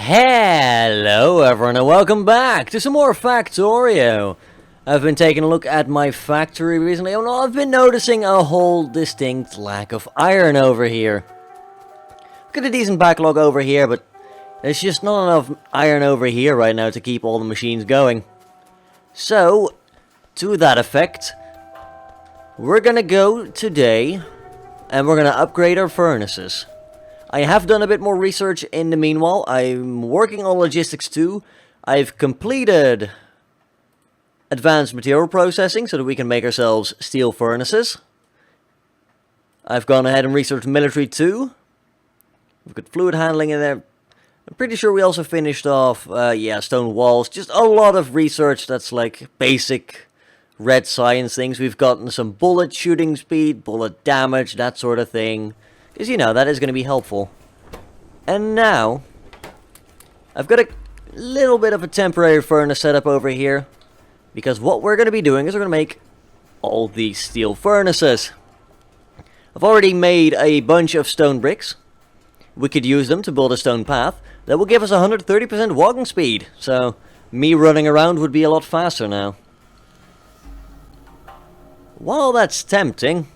Hello everyone and welcome back to some more Factorio. I've been taking a look at my factory recently and I've been noticing a whole distinct lack of iron over here. Got a decent backlog over here, but there's just not enough iron over here right now to keep all the machines going. So, to that effect, we're gonna go today and we're gonna upgrade our furnaces. I have done a bit more research in the meanwhile. I'm working on logistics too. I've completed advanced material processing so that we can make ourselves steel furnaces. I've gone ahead and researched military too. We've got fluid handling in there. I'm pretty sure we also finished off, stone walls. Just a lot of research that's like basic red science things. We've gotten some bullet shooting speed, bullet damage, that sort of thing. Because, you know, that is going to be helpful. And now, I've got a little bit of a temporary furnace set up over here. Because what we're going to be doing is we're going to make all these steel furnaces. I've already made a bunch of stone bricks. We could use them to build a stone path. That will give us 130% walking speed. So, me running around would be a lot faster now. While that's tempting,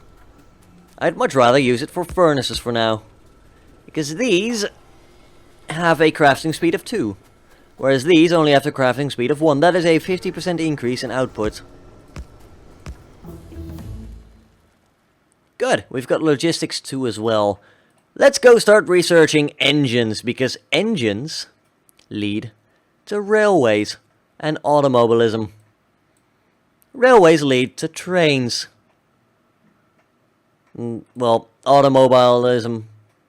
I'd much rather use it for furnaces for now. Because these have a crafting speed of 2. Whereas these only have a crafting speed of 1. That is a 50% increase in output. Good, we've got logistics too as well. Let's go start researching engines, because engines lead to railways and automobilism. Railways lead to trains. Well, automobilism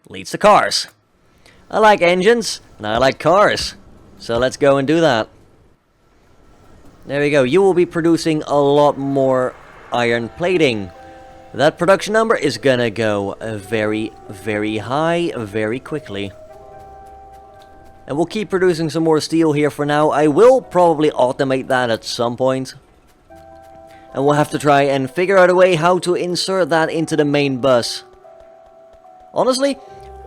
leads to cars. I like engines, and I like cars. So let's go and do that. There we go. You will be producing a lot more iron plating. That production number is gonna go very, very high, very quickly. And we'll keep producing some more steel here for now. I will probably automate that at some point. And we'll have to try and figure out a way how to insert that into the main bus. Honestly,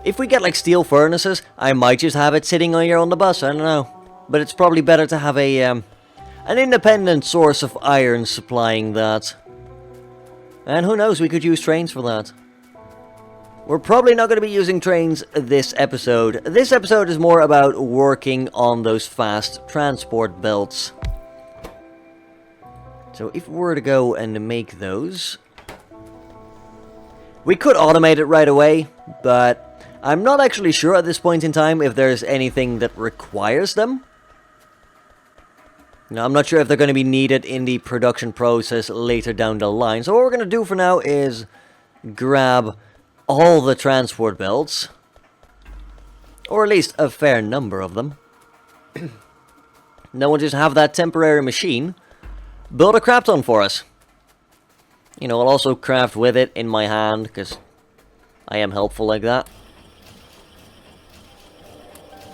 if we get like steel furnaces, I might just have it sitting here on the bus, I don't know. But it's probably better to have a an independent source of iron supplying that. And who knows, we could use trains for that. We're probably not going to be using trains this episode. This episode is more about working on those fast transport belts. So if we were to go and make those, we could automate it right away, but I'm not actually sure at this point in time if there's anything that requires them. Now, I'm not sure if they're going to be needed in the production process later down the line. So what we're going to do for now is grab all the transport belts, or at least a fair number of them. Then we'll just have that temporary machine build a crap ton for us. You know, I'll also craft with it in my hand, because I am helpful like that.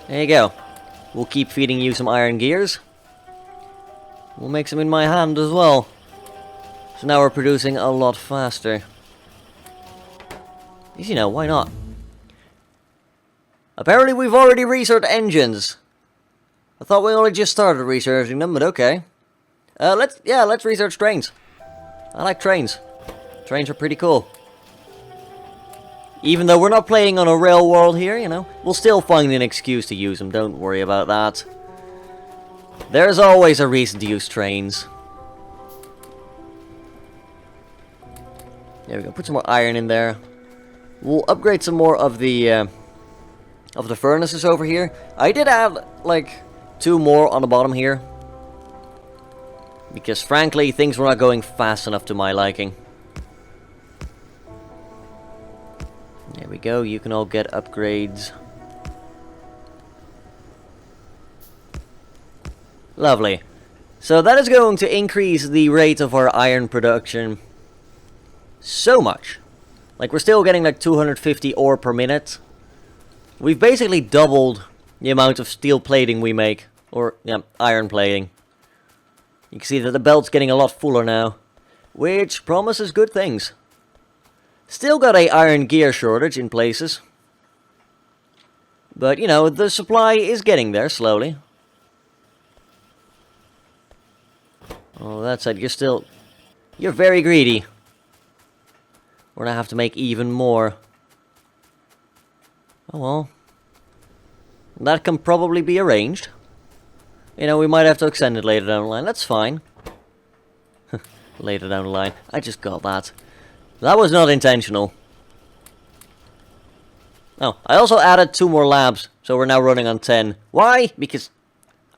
There you go. We'll keep feeding you some iron gears. We'll make some in my hand as well. So now we're producing a lot faster. Because, you know, why not? Apparently we've already researched engines. I thought we only just started researching them, but okay. Let's research trains. I like trains. Trains are pretty cool. Even though we're not playing on a rail world here, you know, we'll still find an excuse to use them, don't worry about that. There's always a reason to use trains. There we go, put some more iron in there. We'll upgrade some more of the furnaces over here. I did add, like, 2 more on the bottom here. Because, frankly, things were not going fast enough to my liking. There we go, you can all get upgrades. Lovely. So that is going to increase the rate of our iron production so much. Like, we're still getting like 250 ore per minute. We've basically doubled the amount of steel plating we make. Or, yeah, iron plating. You can see that the belt's getting a lot fuller now, which promises good things. Still got a iron gear shortage in places. But, you know, the supply is getting there slowly. Oh, that said, you're very greedy. We're gonna have to make even more. Oh well. That can probably be arranged. You know, we might have to extend it later down the line. That's fine. Later down the line. I just got that. That was not intentional. Oh, I also added 2 more labs. So we're now running on 10. Why? Because,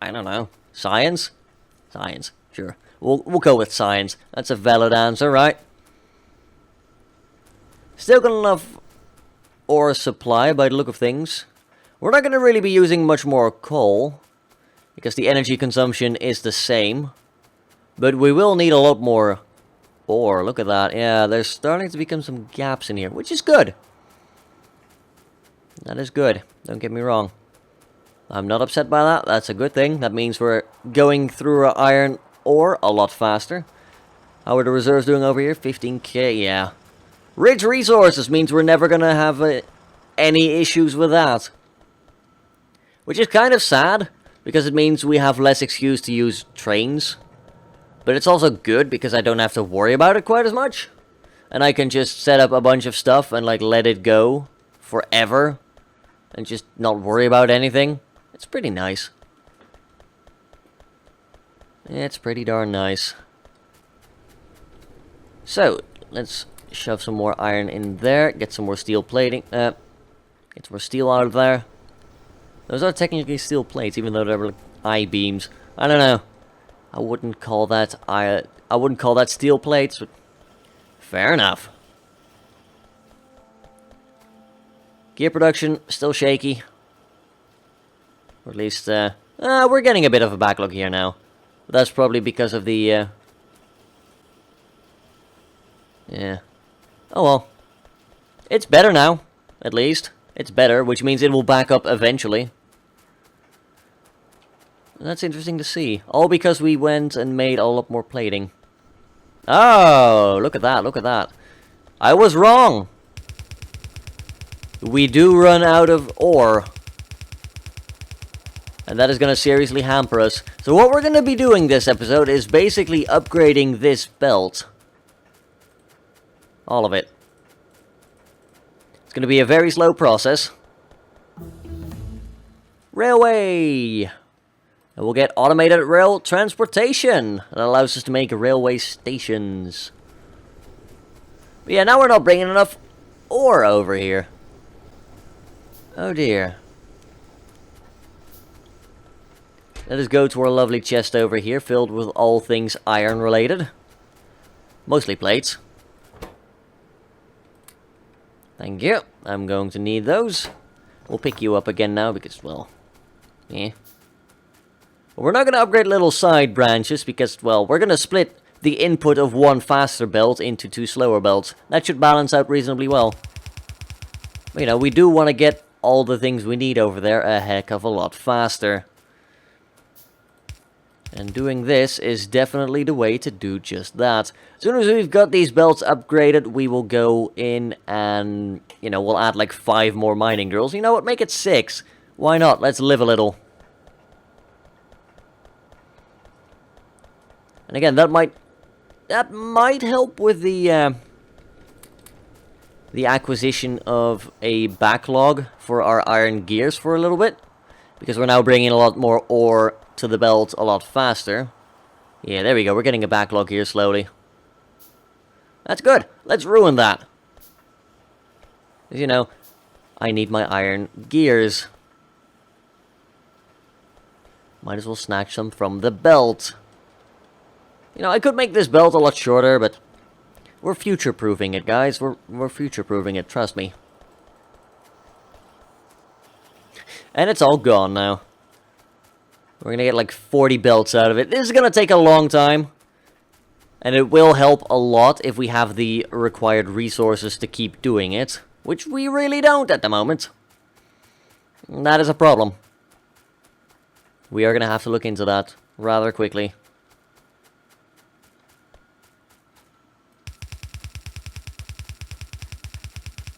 I don't know. Science? Science, sure. We'll go with science. That's a valid answer, right? Still got enough ore supply by the look of things. We're not going to really be using much more coal, because the energy consumption is the same. But we will need a lot more ore. Look at that. Yeah, there's starting to become some gaps in here, which is good. That is good. Don't get me wrong. I'm not upset by that. That's a good thing. That means we're going through our iron ore a lot faster. How are the reserves doing over here? 15k, yeah. Rich resources means we're never going to have any issues with that. Which is kind of sad, because it means we have less excuse to use trains. But it's also good, because I don't have to worry about it quite as much. And I can just set up a bunch of stuff and like let it go forever. And just not worry about anything. It's pretty nice. It's pretty darn nice. So, let's shove some more iron in there. Get some more steel plating. Get some more steel out of there. Those are technically steel plates, even though they're like I-beams. I don't know. I wouldn't call that steel plates, but fair enough. Gear production still shaky. Or at least we're getting a bit of a backlog here now. That's probably because of the yeah. Oh well. It's better now, at least. It's better, which means it will back up eventually. That's interesting to see. All because we went and made a lot more plating. Oh, look at that, look at that. I was wrong. We do run out of ore. And that is going to seriously hamper us. So what we're going to be doing this episode is basically upgrading this belt. All of it. It's going to be a very slow process. Railway! And we'll get automated rail transportation. That allows us to make railway stations. But yeah, now we're not bringing enough ore over here. Oh dear. Let us go to our lovely chest over here, filled with all things iron related. Mostly plates. Thank you. I'm going to need those. We'll pick you up again now because, well, yeah. We're not going to upgrade little side branches because, well, we're going to split the input of one faster belt into 2 slower belts. That should balance out reasonably well. But, you know, we do want to get all the things we need over there a heck of a lot faster. And doing this is definitely the way to do just that. As soon as we've got these belts upgraded, we will go in and, you know, we'll add like 5 more mining drills. You know what, make it 6. Why not? Let's live a little. And again, that might help with the acquisition of a backlog for our iron gears for a little bit. Because we're now bringing a lot more ore to the belt a lot faster. Yeah, there we go. We're getting a backlog here slowly. That's good. Let's ruin that. Because, you know, I need my iron gears. Might as well snatch some from the belt. You know, I could make this belt a lot shorter, but we're future-proofing it, guys. We're future-proofing it, trust me. And it's all gone now. We're gonna get like 40 belts out of it. This is gonna take a long time. And it will help a lot if we have the required resources to keep doing it. Which we really don't at the moment. And that is a problem. We are gonna have to look into that rather quickly.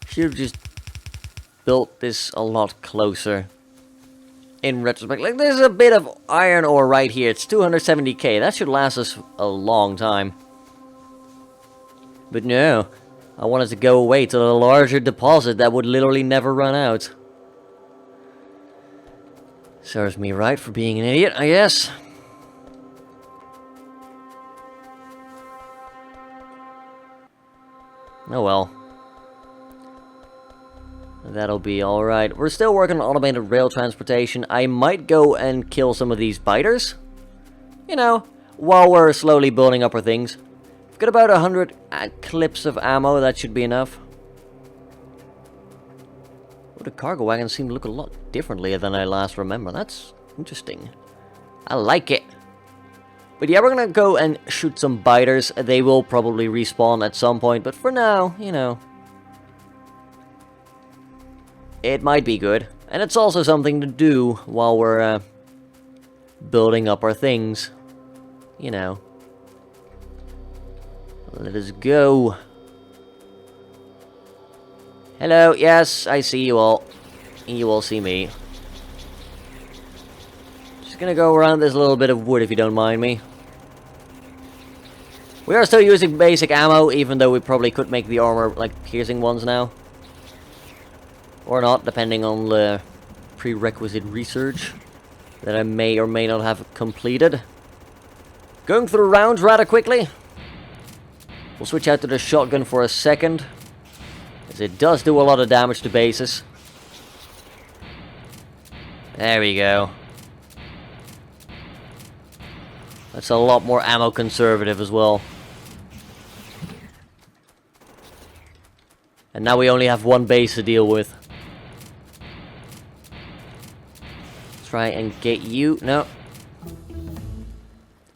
Should have just built this a lot closer. In retrospect, like, there's a bit of iron ore right here. It's 270k. That should last us a long time. But no, I wanted to go away to a larger deposit that would literally never run out. Serves me right for being an idiot, I guess. Oh well. That'll be alright. We're still working on automated rail transportation. I might go and kill some of these biters. You know, while we're slowly building up our things. We've got about 100 clips of ammo. That should be enough. Oh, the cargo wagons seem to look a lot differently than I last remember. That's interesting. I like it. But yeah, we're gonna go and shoot some biters. They will probably respawn at some point. But for now, you know, it might be good. And it's also something to do while we're building up our things. You know. Let us go. Hello, yes, I see you all. You all see me. Just gonna go around this little bit of wood if you don't mind me. We are still using basic ammo, even though we probably could make the armor like piercing ones now. Or not, depending on the prerequisite research that I may or may not have completed. Going through rounds rather quickly. We'll switch out to the shotgun for a second, as it does do a lot of damage to bases. There we go. That's a lot more ammo conservative as well. And now we only have one base to deal with. Try and get you. No.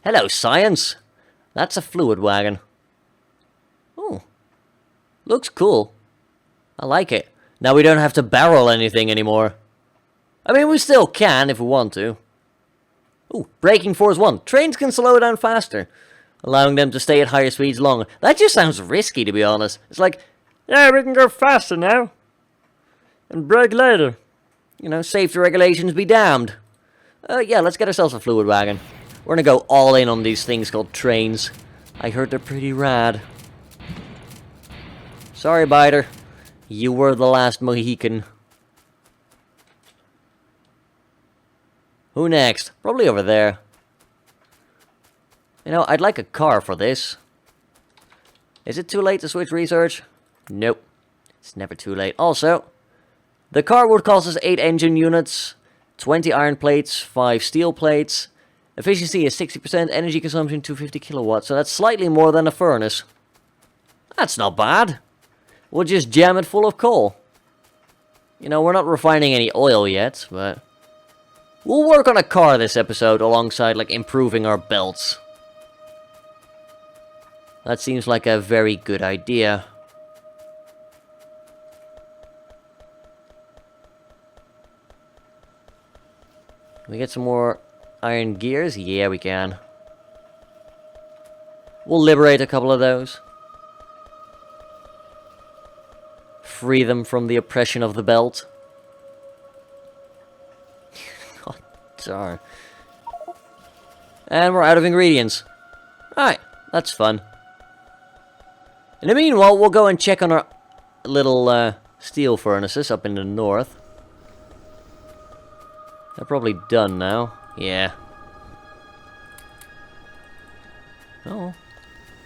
Hello, science. That's a fluid wagon. Oh. Looks cool. I like it. Now we don't have to barrel anything anymore. I mean, we still can if we want to. Ooh, braking force 1. Trains can slow down faster, allowing them to stay at higher speeds longer. That just sounds risky, to be honest. It's like, yeah, we can go faster now. And brake later. You know, safety regulations be damned. Yeah, let's get ourselves a fluid wagon. We're gonna go all in on these things called trains. I heard they're pretty rad. Sorry, biter. You were the last Mohican. Who next? Probably over there. You know, I'd like a car for this. Is it too late to switch research? Nope. It's never too late. Also, the car would cost us 8 engine units, 20 iron plates, 5 steel plates. Efficiency is 60%, energy consumption 250 kilowatts, so that's slightly more than a furnace. That's not bad. We'll just jam it full of coal. You know, we're not refining any oil yet, but we'll work on a car this episode alongside, like, improving our belts. That seems like a very good idea. Can we get some more iron gears? Yeah, we can. We'll liberate a couple of those. Free them from the oppression of the belt. God darn. And we're out of ingredients. Alright, that's fun. In the meanwhile, we'll go and check on our little steel furnaces up in the north. They're probably done now. Yeah. Oh.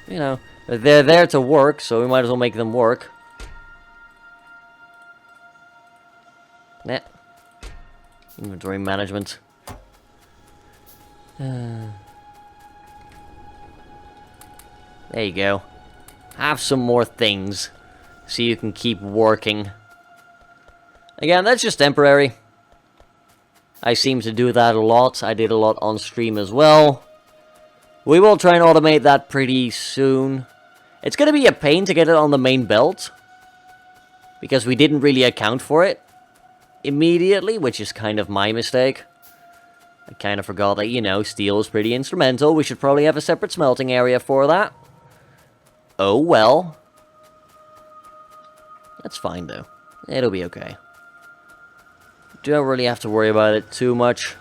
You know, they're there to work, so we might as well make them work. Nah. Inventory management. There you go. Have some more things, so you can keep working. Again, that's just temporary. I seem to do that a lot. I did a lot on stream as well. We will try and automate that pretty soon. It's going to be a pain to get it on the main belt, because we didn't really account for it immediately, which is kind of my mistake. I kind of forgot that, you know, steel is pretty instrumental. We should probably have a separate smelting area for that. Oh well. That's fine though. It'll be okay. don't really have to worry about it too much.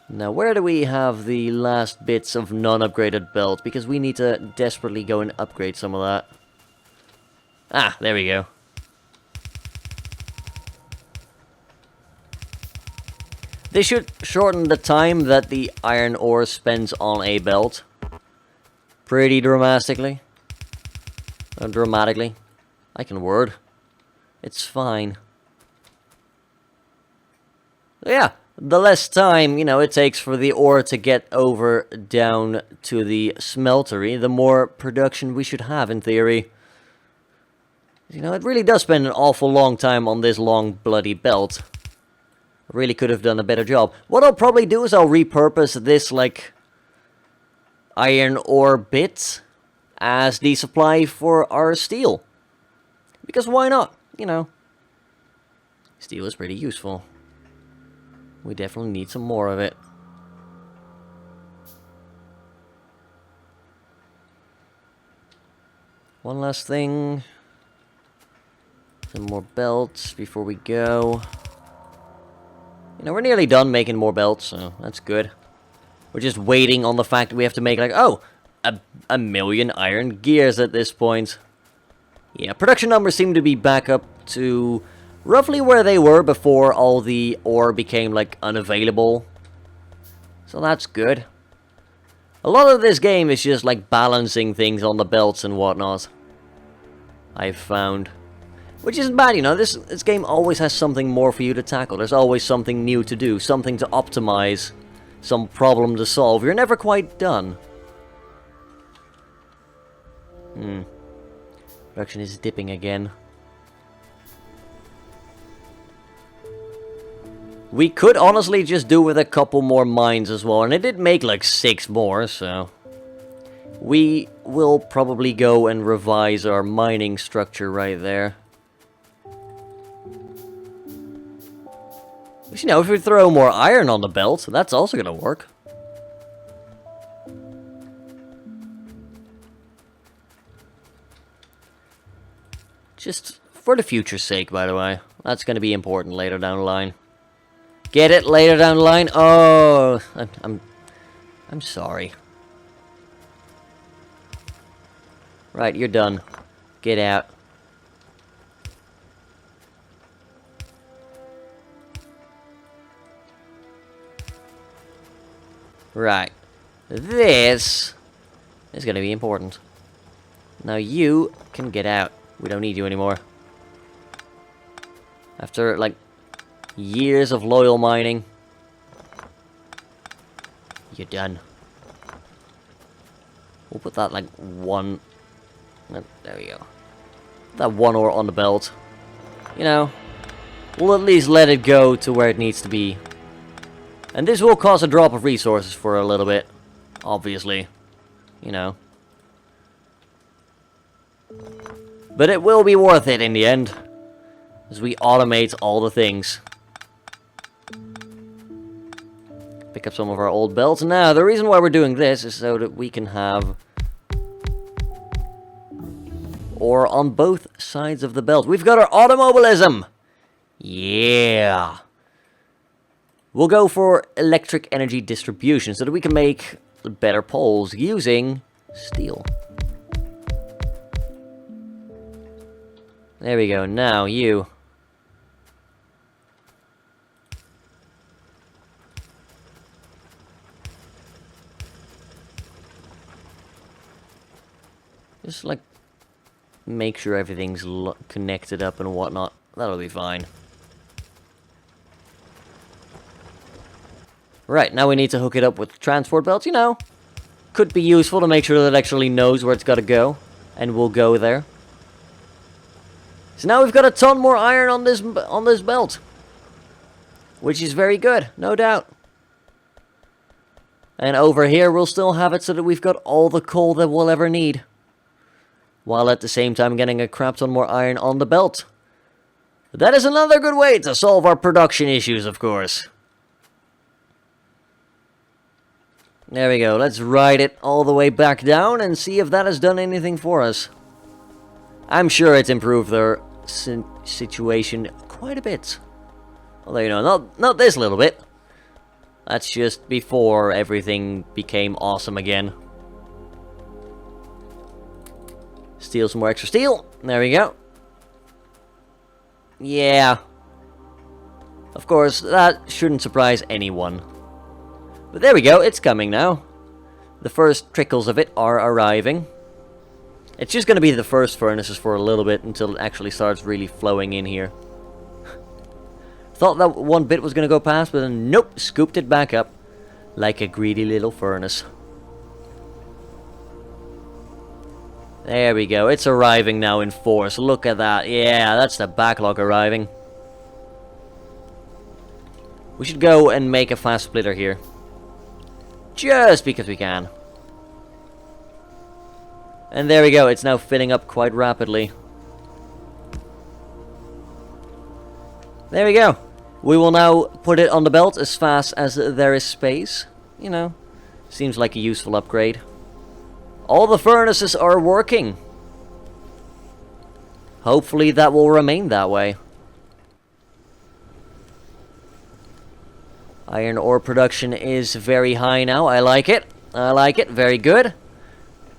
Now, where do we have the last bits of non-upgraded belt? Because we need to desperately go and upgrade some of that. Ah, there we go. This should shorten the time that the iron ore spends on a belt. Pretty dramatically. Dramatically. I can word. It's fine. Yeah, the less time, you know, it takes for the ore to get over down to the smeltery, the more production we should have in theory. You know, it really does spend an awful long time on this long bloody belt. I really could have done a better job. What I'll probably do is I'll repurpose this, like, iron ore bit as the supply for our steel. Because why not? You know, steel is pretty useful. We definitely need some more of it. One last thing. Some more belts before we go. You know, we're nearly done making more belts, so that's good. We're just waiting on the fact that we have to make, like, oh, a million iron gears at this point. Yeah, production numbers seem to be back up to roughly where they were before all the ore became, like, unavailable. So that's good. A lot of this game is just, like, balancing things on the belts and whatnot. I've found. Which isn't bad, you know, this game always has something more for you to tackle. There's always something new to do, something to optimize, some problem to solve. You're never quite done. Production is dipping again. We could honestly just do with a couple more mines as well, and it did make like 6 more, so... We will probably go and revise our mining structure right there. But, you know, if we throw more iron on the belt, that's also gonna work. Just for the future's sake, by the way. That's gonna be important later down the line. Get it later down the line? Oh, I'm sorry. Right, you're done. Get out. Right. This is gonna be important. Now you can get out. We don't need you anymore. After, like, years of loyal mining, you're done. We'll put that, like, one... There we go. That one ore on the belt. You know, we'll at least let it go to where it needs to be. And this will cause a drop of resources for a little bit. Obviously. You know. But it will be worth it in the end. As we automate all the things. Pick up some of our old belts. Now, the reason why we're doing this is so that we can have ore on both sides of the belt. We've got our automobilism! Yeah! We'll go for electric energy distribution so that we can make better poles using steel. There we go. Now, you. Just, like, make sure everything's connected up and whatnot. That'll be fine. Right, now we need to hook it up with transport belts, you know. Could be useful to make sure that it actually knows where it's got to go. And we'll go there. So now we've got a ton more iron on this belt. Which is very good, no doubt. And over here we'll still have it so that we've got all the coal that we'll ever need. While at the same time getting a crap ton more iron on the belt. That is another good way to solve our production issues, of course. There we go, let's ride it all the way back down and see if that has done anything for us. I'm sure it's improved our situation quite a bit. Although, you know, not this little bit. That's just before everything became awesome again. Steal some more extra steel. There we go. Yeah. Of course, that shouldn't surprise anyone. But there we go, it's coming now. The first trickles of it are arriving. It's just going to be the first furnaces for a little bit until it actually starts really flowing in here. Thought that one bit was going to go past, but then nope, scooped it back up like a greedy little furnace. There we go, it's arriving now in force. Look at that. Yeah, that's the backlog arriving. We should go and make a fast splitter here. Just because we can. And there we go, it's now filling up quite rapidly. There we go. We will now put it on the belt as fast as there is space. You know, seems like a useful upgrade. All the furnaces are working. Hopefully that will remain that way. Iron ore production is very high now. I like it. I like it. Very good.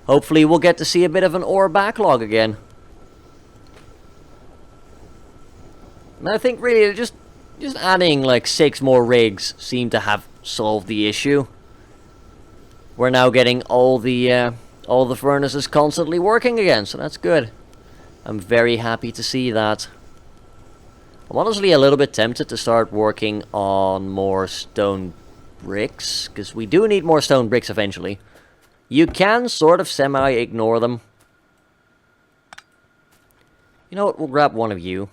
Hopefully we'll get to see a bit of an ore backlog again. And I think really just adding like 6 more rigs seemed to have solved the issue. We're now getting all the furnaces constantly working again, so that's good. I'm very happy to see that. I'm honestly a little bit tempted to start working on more stone bricks, because we do need more stone bricks eventually. You can sort of semi-ignore them. You know what, we'll grab one of you.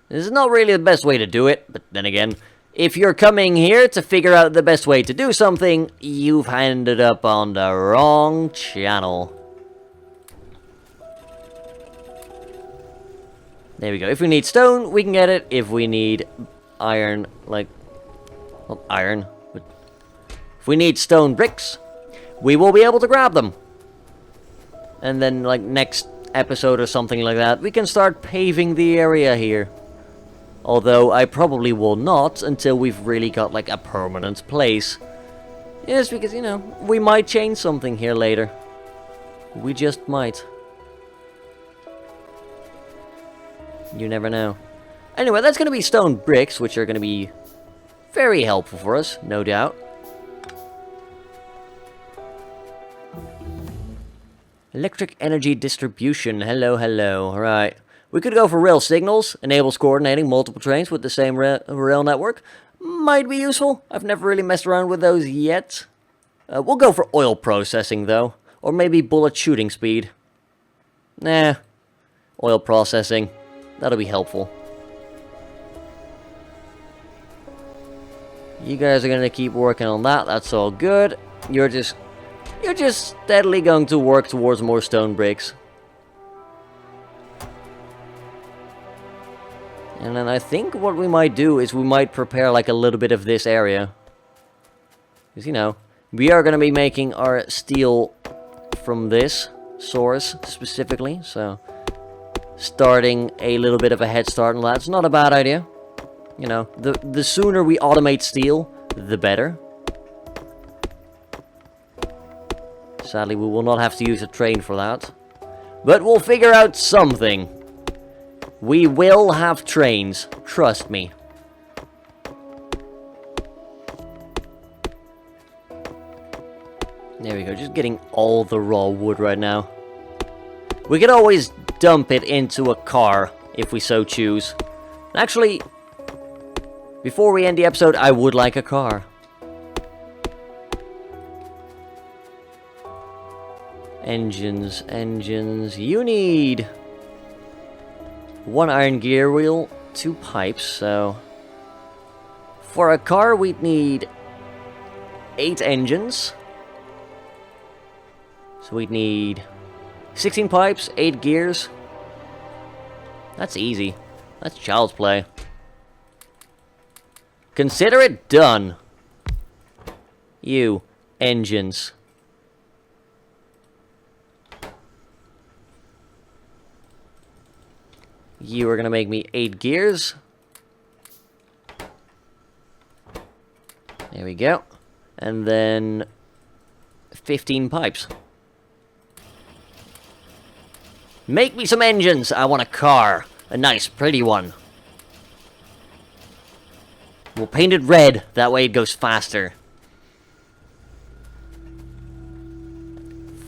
This is not really the best way to do it, but then again, if you're coming here to figure out the best way to do something, you've ended up on the wrong channel. There we go. If we need stone, we can get it. If we need iron, like... not iron, but... if we need stone bricks, we will be able to grab them. And then, like, next episode or something like that, we can start paving the area here. Although, I probably will not until we've really got, like, a permanent place. Yes, because, you know, we might change something here later. We just might. You never know. Anyway, that's going to be stone bricks, which are going to be very helpful for us, no doubt. Electric energy distribution. Hello, hello. Right. We could go for rail signals. Enables coordinating multiple trains with the same rail network. Might be useful. I've never really messed around with those yet. We'll go for oil processing, though. Or maybe bullet shooting speed. Nah. Oil processing. That'll be helpful. You guys are gonna keep working on that. That's all good. You're just steadily going to work towards more stone bricks. And then I think what we might do is we might prepare like a little bit of this area. Because, you know, we are gonna be making our steel from this source specifically, so starting a little bit of a head start on that's not a bad idea. You know, the sooner we automate steel, the better. Sadly, we will not have to use a train for that. But we'll figure out something. We will have trains, trust me. There we go, just getting all the raw wood right now. We could always dump it into a car, if we so choose. Actually, before we end the episode, I would like a car. Engines, engines. You need 1 iron gear wheel, 2 pipes, so... for a car, we'd need 8 engines. So we'd need 16 pipes, 8 gears. That's easy. That's child's play. Consider it done. You, engines. You are going to make me 8 gears. There we go. And then 15 pipes. Make me some engines! I want a car. A nice, pretty one. We'll paint it red. That way it goes faster.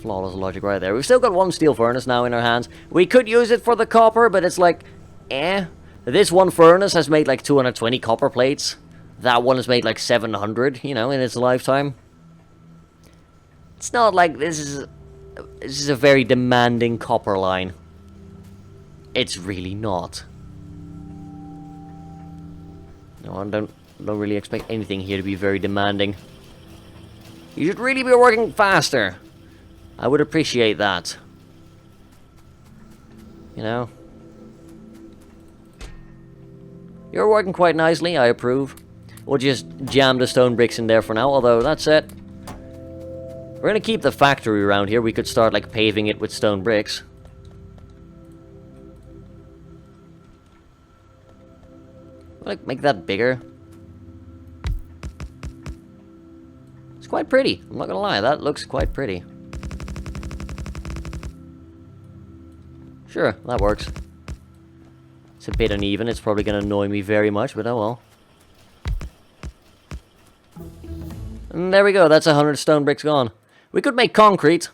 Flawless logic right there. We've still got 1 steel furnace now in our hands. We could use it for the copper, but it's like, eh. This one furnace has made like 220 copper plates. That one has made like 700, you know, in its lifetime. It's not like this is a very demanding copper line. It's really not. No, I don't really expect anything here to be very demanding. You should really be working faster. I would appreciate that. You know? You're working quite nicely, I approve. We'll just jam the stone bricks in there for now, although that's it. We're gonna keep the factory around here. We could start like paving it with stone bricks. Like, make that bigger. It's quite pretty. I'm not gonna lie, that looks quite pretty. Sure, that works. It's a bit uneven. It's probably gonna annoy me very much, but oh well. And there we go. That's 100 stone bricks gone. We could make concrete.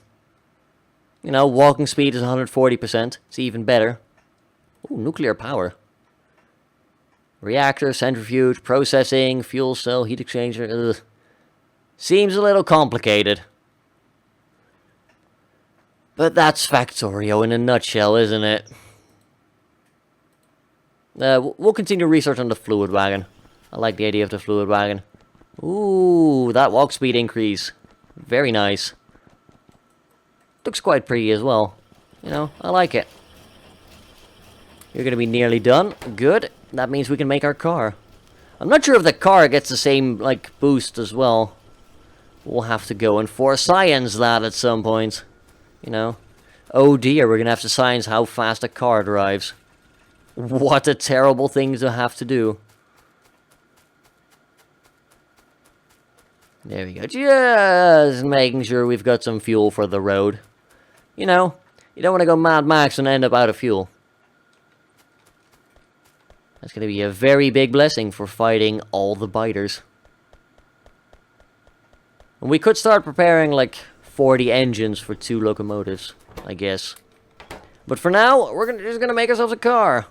You know, walking speed is 140%. It's even better. Ooh, nuclear power. Reactor, centrifuge, processing, fuel cell, heat exchanger. Ugh. Seems a little complicated. But that's Factorio in a nutshell, isn't it? We'll continue research on the fluid wagon. I like the idea of the fluid wagon. Ooh, that walk speed increase. Very nice. Looks quite pretty as well. You know, I like it. You're going to be nearly done. Good. That means we can make our car. I'm not sure if the car gets the same, like, boost as well. We'll have to go and force science that at some point. You know. Oh dear, we're going to have to science how fast a car drives. What a terrible thing to have to do. There we go. Just making sure we've got some fuel for the road. You know, you don't want to go Mad Max and end up out of fuel. That's going to be a very big blessing for fighting all the biters. And we could start preparing like 40 engines for 2 locomotives, I guess. But for now, we're just gonna make ourselves a car.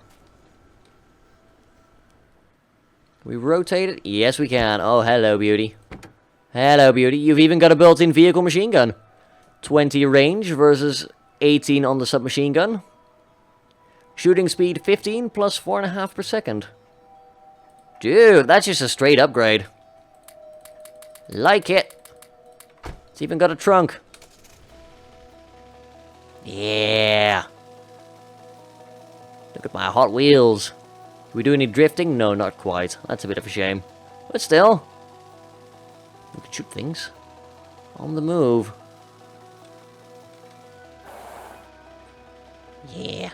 Can we rotate it? Yes, we can. Oh, hello, beauty. Hello, beauty. You've even got a built-in vehicle machine gun. 20 range versus 18 on the submachine gun. Shooting speed 15 plus 4.5 per second. Dude, that's just a straight upgrade. Like it. It's even got a trunk. Yeah. Look at my Hot Wheels. Do we do any drifting? No, not quite. That's a bit of a shame. But still. We can shoot things. On the move. Yeah.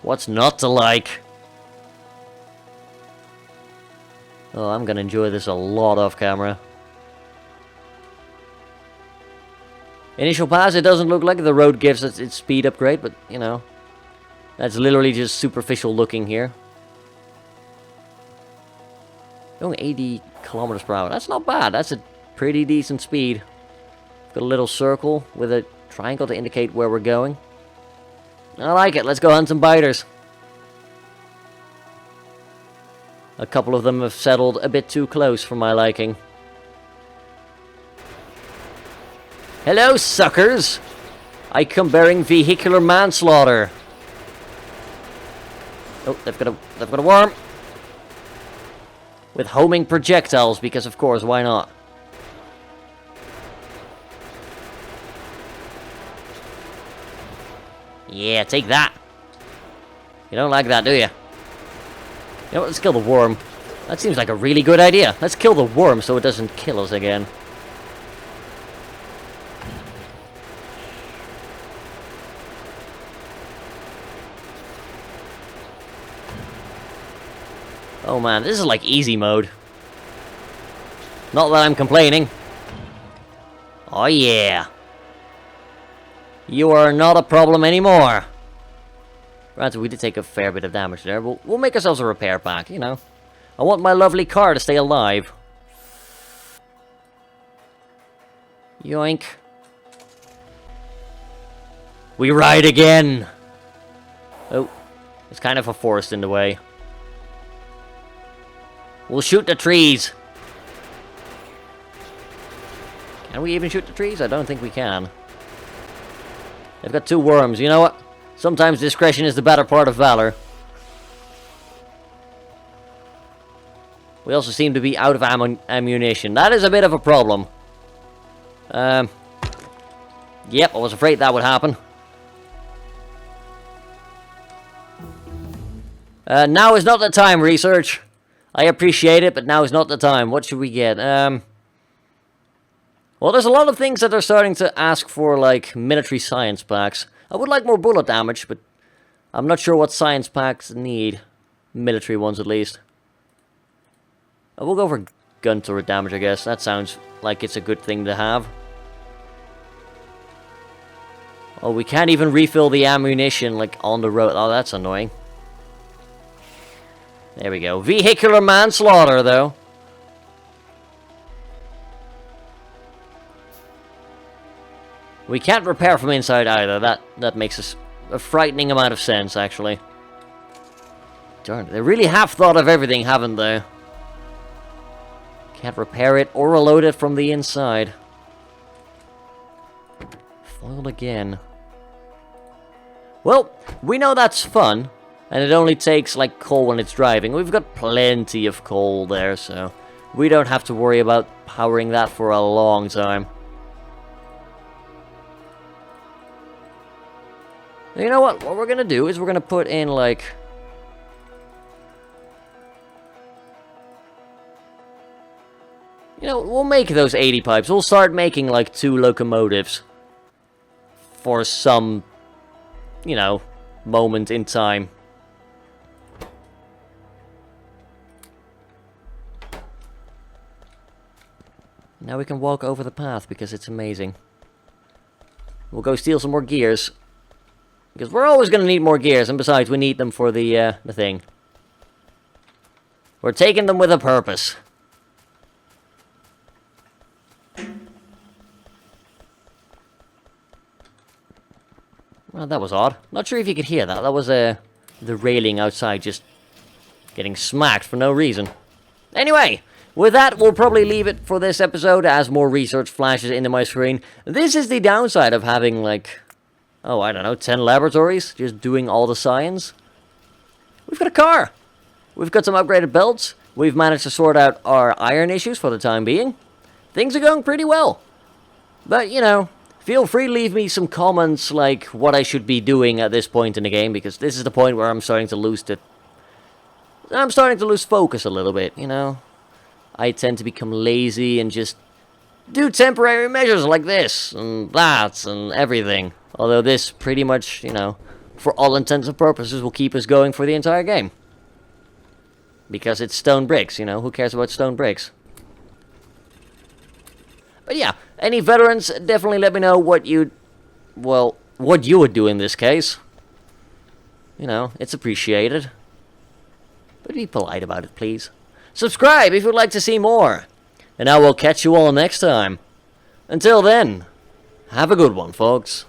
What's not to like? Oh, I'm gonna enjoy this a lot off camera. Initial pass, it doesn't look like the road gives its speed upgrade, but, you know. That's literally just superficial looking here. Going 80 kilometers per hour. That's not bad. That's a pretty decent speed. Got a little circle with a triangle to indicate where we're going. I like it. Let's go hunt some biters. A couple of them have settled a bit too close for my liking. Hello, suckers! I come bearing vehicular manslaughter. Oh, they've got a worm. With homing projectiles, because of course, why not? Yeah, take that. You don't like that, do you? You know what, let's kill the worm. That seems like a really good idea. Let's kill the worm so it doesn't kill us again. Oh man, this is like easy mode. Not that I'm complaining. Oh yeah. You are not a problem anymore. Granted, we did take a fair bit of damage there, but we'll make ourselves a repair pack, you know. I want my lovely car to stay alive. Yoink. We ride again! Oh, it's kind of a forest in the way. We'll shoot the trees! Can we even shoot the trees? I don't think we can. They've got 2 worms, you know what? Sometimes discretion is the better part of valor. We also seem to be out of ammunition. That is a bit of a problem. Yep, I was afraid that would happen. Now is not the time, research. I appreciate it, but now is not the time. What should we get? Well, there's a lot of things that are starting to ask for, like, military science packs. I would like more bullet damage, but I'm not sure what science packs need. Military ones, at least. We'll go for gun turret damage, I guess. That sounds like it's a good thing to have. Oh, we can't even refill the ammunition, like, on the road. Oh, that's annoying. There we go. Vehicular manslaughter, though. We can't repair from inside either. That makes us a frightening amount of sense, actually. Darn, they really have thought of everything, haven't they? Can't repair it or reload it from the inside. Foiled again. Well, we know that's fun. And it only takes, like, coal when it's driving. We've got plenty of coal there, so we don't have to worry about powering that for a long time. You know what? What we're gonna do is we're gonna put in, like... You know, we'll make those 80 pipes. We'll start making, like, 2 locomotives. For some, you know, moment in time. Now we can walk over the path because it's amazing. We'll go steal some more gears. Because we're always going to need more gears, and besides, we need them for the thing. We're taking them with a purpose. Well, that was odd. Not sure if you could hear that. That was the railing outside just getting smacked for no reason. Anyway, with that, we'll probably leave it for this episode as more research flashes into my screen. This is the downside of having, like... Oh, I don't know, 10 laboratories, just doing all the science. We've got a car. We've got some upgraded belts. We've managed to sort out our iron issues for the time being. Things are going pretty well. But, you know, feel free to leave me some comments, like, what I should be doing at this point in the game, because this is the point where I'm starting to lose focus a little bit, you know? I tend to become lazy and just do temporary measures like this, and that, and everything. Although this pretty much, you know, for all intents and purposes will keep us going for the entire game. Because it's stone bricks, you know, who cares about stone bricks? But yeah, any veterans, definitely let me know what you would do in this case. You know, it's appreciated. But be polite about it, please. Subscribe if you'd like to see more. And I will catch you all next time. Until then, have a good one, folks.